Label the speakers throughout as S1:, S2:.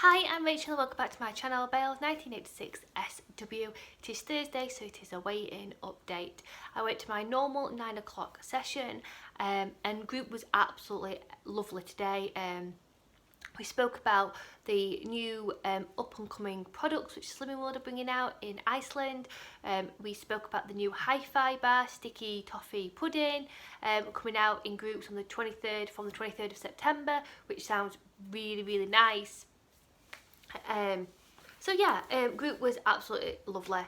S1: Hi, I'm Rachel and welcome back to my channel, Bales 1986 SW. It is Thursday, so it is a weigh-in update. I went to my normal 9 o'clock session and group was absolutely lovely today. We spoke about the new up-and-coming products which Slimming World are bringing out in Iceland. We spoke about the new Hi-Fi bar, sticky toffee pudding, coming out in groups on the 23rd, from the 23rd of September, which sounds really nice. Group was absolutely lovely.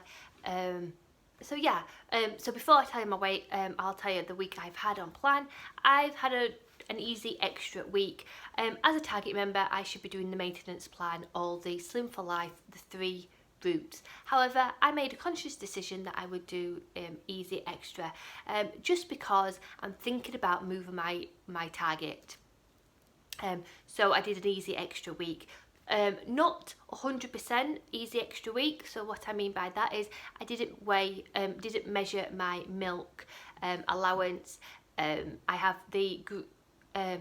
S1: So before I tell you my weight, I'll tell you the week I've had on plan. I've had an easy extra week. As a target member, I should be doing the maintenance plan, all the Slim for Life, the 3 routes. However, I made a conscious decision that I would do easy extra, just because I'm thinking about moving my target. So I did an easy extra week. Not 100% easy extra week. So what I mean by that is I didn't measure my milk allowance. I have the I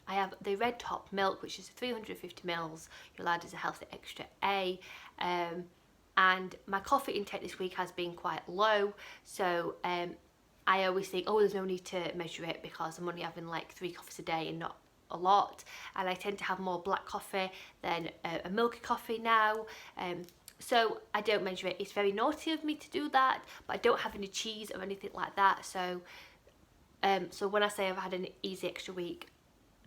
S1: have the red top milk, which is 350 mils. You're allowed as a healthy extra A. And my coffee intake this week has been quite low. So I always think, oh, there's no need to measure it because I'm only having like 3 coffees a day and not a lot, and I tend to have more black coffee than a milky coffee now, so I don't measure it. It's very naughty of me to do that, but I don't have any cheese or anything like that, so when I say I've had an easy extra week,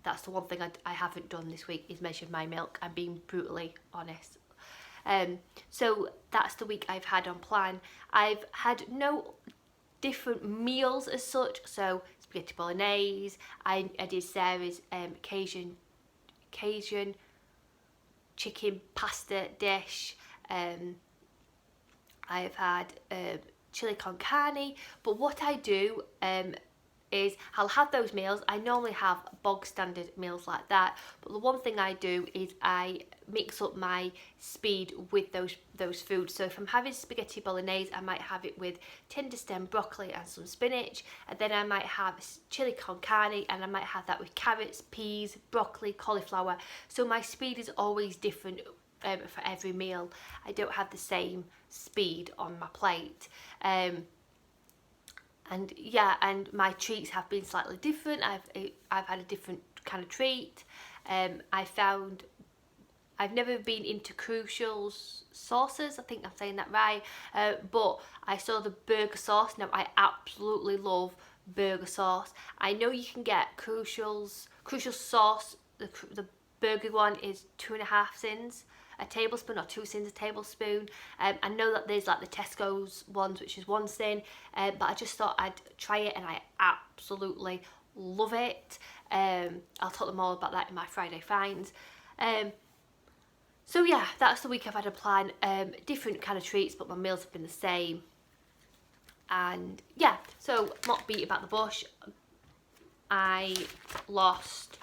S1: that's the one thing I haven't done this week, is measured my milk. I'm being brutally honest. So that's the week I've had on plan. I've had no different meals as such, so spaghetti bolognese, I did Sarah's Cajun chicken pasta dish, I've had chili con carne, but what I do is I'll have those meals. I normally have bog standard meals like that, but the one thing I do is I mix up my speed with those foods. So if I'm having spaghetti bolognese, I might have it with tender stem broccoli and some spinach, and then I might have chili con carne and I might have that with carrots, peas, broccoli, cauliflower. So my speed is always different for every meal. I don't have the same speed on my plate. And my treats have been slightly different. I've had a different kind of treat. I've never been into Crucial's sauces. I think I'm saying that right. But I saw the burger sauce. Now I absolutely love burger sauce. I know you can get Crucial sauce. The burger one is 2.5 cents a tablespoon, or 2 cents a tablespoon. I know that there's like the Tesco's ones, which is 1 cent, but I just thought I'd try it and I absolutely love it. I'll talk them all about that in my Friday finds. So yeah, that's the week I've had a plan. Different kind of treats, but my meals have been the same. And yeah, so not beat about the bush. I lost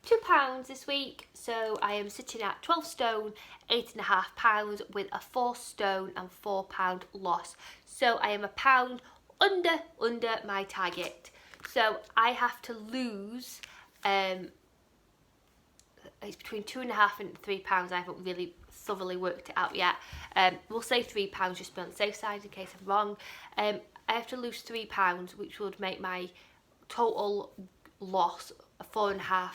S1: £2 this week, so I am sitting at 12 stone 8.5 pounds with a 4 stone and £4 loss. So I am £1 under my target. So I have to lose it's between £2.5 and £3. I haven't really thoroughly worked it out yet. We'll say £3 just to be on the safe side in case I'm wrong. I have to lose £3, which would make my total loss a 4.5.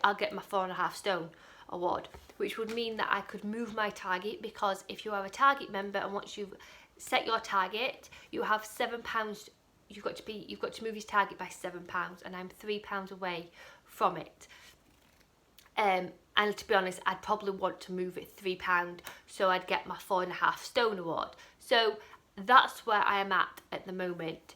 S1: I'll get my 4.5 stone award, which would mean that I could move my target, because if you are a target member and once you've set your target, you have £7. You've got to move your target by £7, and I'm £3 away from it. And to be honest, I'd probably want to move it £3 so I'd get my 4.5 stone award. So that's where I am at the moment.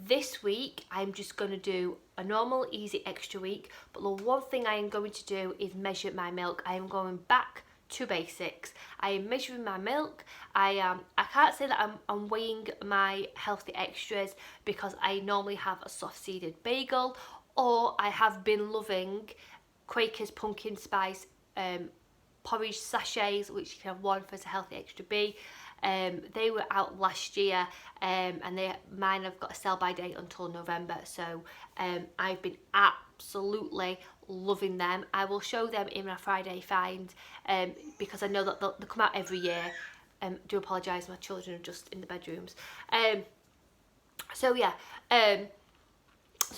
S1: This week I'm just going to do a normal easy extra week, but the one thing I am going to do is measure my milk. I am going back to basics. I am measuring my milk. I can't say that I'm weighing my healthy extras, because I normally have a soft seeded bagel, or I have been loving Quaker's pumpkin spice porridge sachets, which you can have one for as a healthy extra B. They were out last year, and mine have got a sell by date until November, so I've been absolutely loving them. I will show them in my Friday find because I know that they'll come out every year. Do apologise, my children are just in the bedrooms. So yeah, so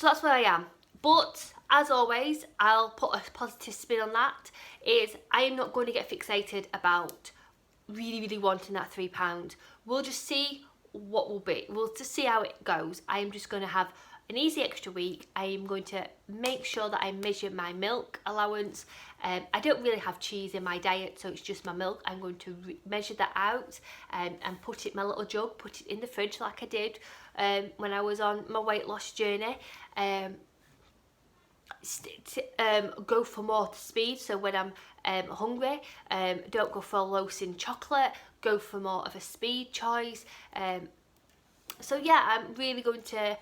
S1: that's where I am. But as always, I'll put a positive spin on that, is I am not going to get fixated about really wanting that £3. We'll just see what will be. We'll just see how it goes. I am just going to have an easy extra week. I am going to make sure that I measure my milk allowance. I don't really have cheese in my diet, so it's just my milk. I'm going to measure that out and put it in my little jug, put it in the fridge like I did when I was on my weight loss journey. Go for more speed, so when I'm hungry, don't go for a low sin chocolate, go for more of a speed choice. So yeah, I'm really going to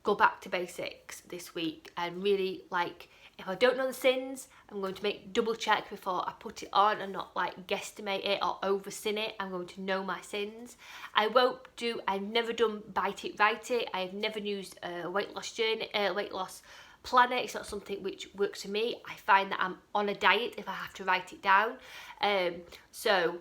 S1: go back to basics this week, and really, like, if I don't know the sins, I'm going to make double check before I put it on and not like guesstimate it or over sin it. I'm going to know my sins. I've never done bite it, write it. I've never used a weight loss planner. It's not something which works for me. I find that I'm on a diet if I have to write it down. So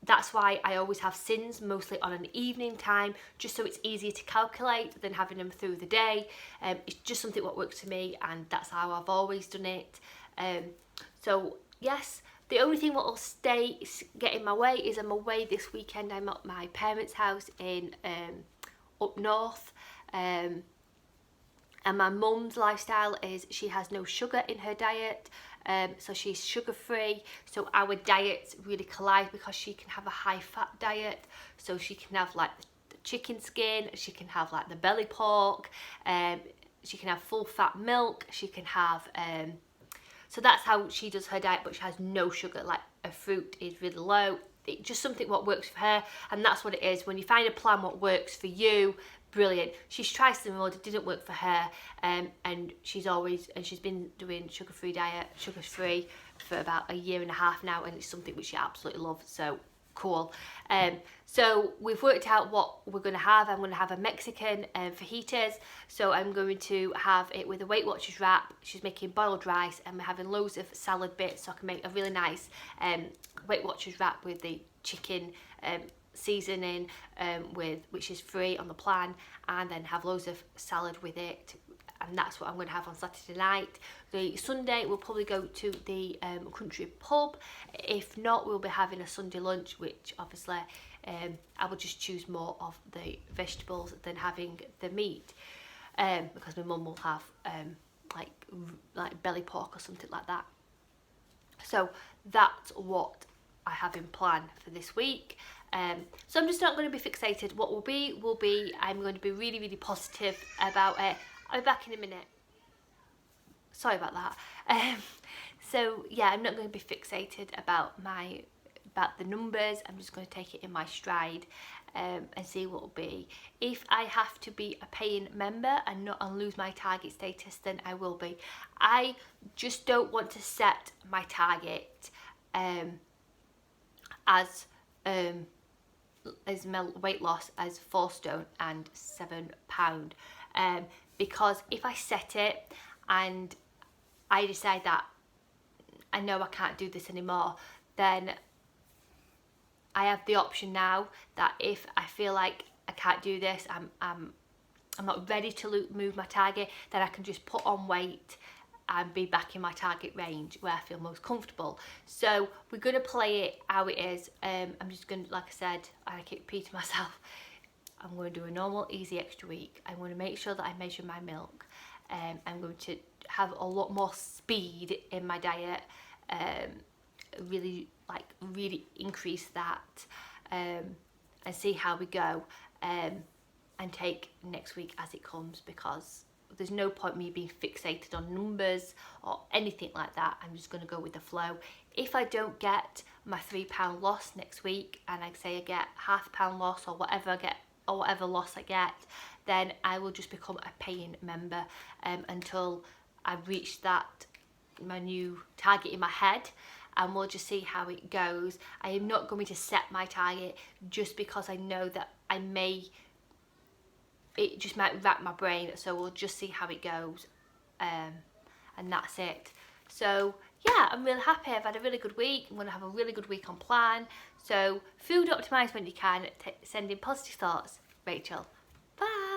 S1: that's why I always have sins mostly on an evening time, just so it's easier to calculate than having them through the day. It's just something what works for me, and that's how I've always done it. So yes, the only thing what will get in my way is I'm away this weekend. I'm at my parents' house in up north. And my mum's lifestyle is she has no sugar in her diet, so she's sugar free. So our diets really collide because she can have a high fat diet, so she can have like the chicken skin, she can have like the belly pork, she can have full fat milk, she can have so that's how she does her diet, but she has no sugar. Like her fruit is really low. It's just something what works for her, and that's what it is. When you find a plan what works for you, brilliant. She's tried some more, it didn't work for her, and she's been doing sugar-free diet, sugar-free for about a year and a half now, and it's something which she absolutely loves. So cool. So we've worked out what we're going to have. I'm going to have a Mexican fajitas, so I'm going to have it with a Weight Watchers wrap. She's making boiled rice, and we're having loads of salad bits, so I can make a really nice Weight Watchers wrap with the chicken seasoning which is free on the plan, and then have loads of salad with it, and that's what I'm going to have on Saturday night. The Sunday we'll probably go to the country pub. If not, we'll be having a Sunday lunch, which obviously I will just choose more of the vegetables than having the meat, because my mum will have like belly pork or something like that. So that's what I have in plan for this week. So I'm just not going to be fixated. What will be, I'm going to be really positive about it. I'll be back in a minute. Sorry about that. So yeah, I'm not going to be fixated about the numbers. I'm just going to take it in my stride and see what will be. If I have to be a paying member and lose my target status, then I will be. I just don't want to set my target as my weight loss as 4 stone and £7, because if I set it and I decide that I know I can't do this anymore, then I have the option now that if I feel like I can't do this, I'm not ready to move my target, then I can just put on weight and be back in my target range where I feel most comfortable. So we're going to play it how it is. I'm just going to, like I said, I keep repeating myself, I'm going to do a normal easy extra week. I'm going to make sure that I measure my milk. I'm going to have a lot more speed in my diet, really increase that, and see how we go, and take next week as it comes, because there's no point me being fixated on numbers or anything like that. I'm just going to go with the flow. If I don't get my £3 loss next week, and I say I get £0.5 loss or whatever I get, or whatever loss I get, then I will just become a paying member until I reach that, my new target in my head, and we'll just see how it goes. I am not going to set my target just because I know that it just might wrap my brain, so we'll just see how it goes, and that's it. So yeah, I'm really happy. I've had a really good week. I'm going to have a really good week on plan. So food optimise when you can. Sending positive thoughts. Rachel. Bye.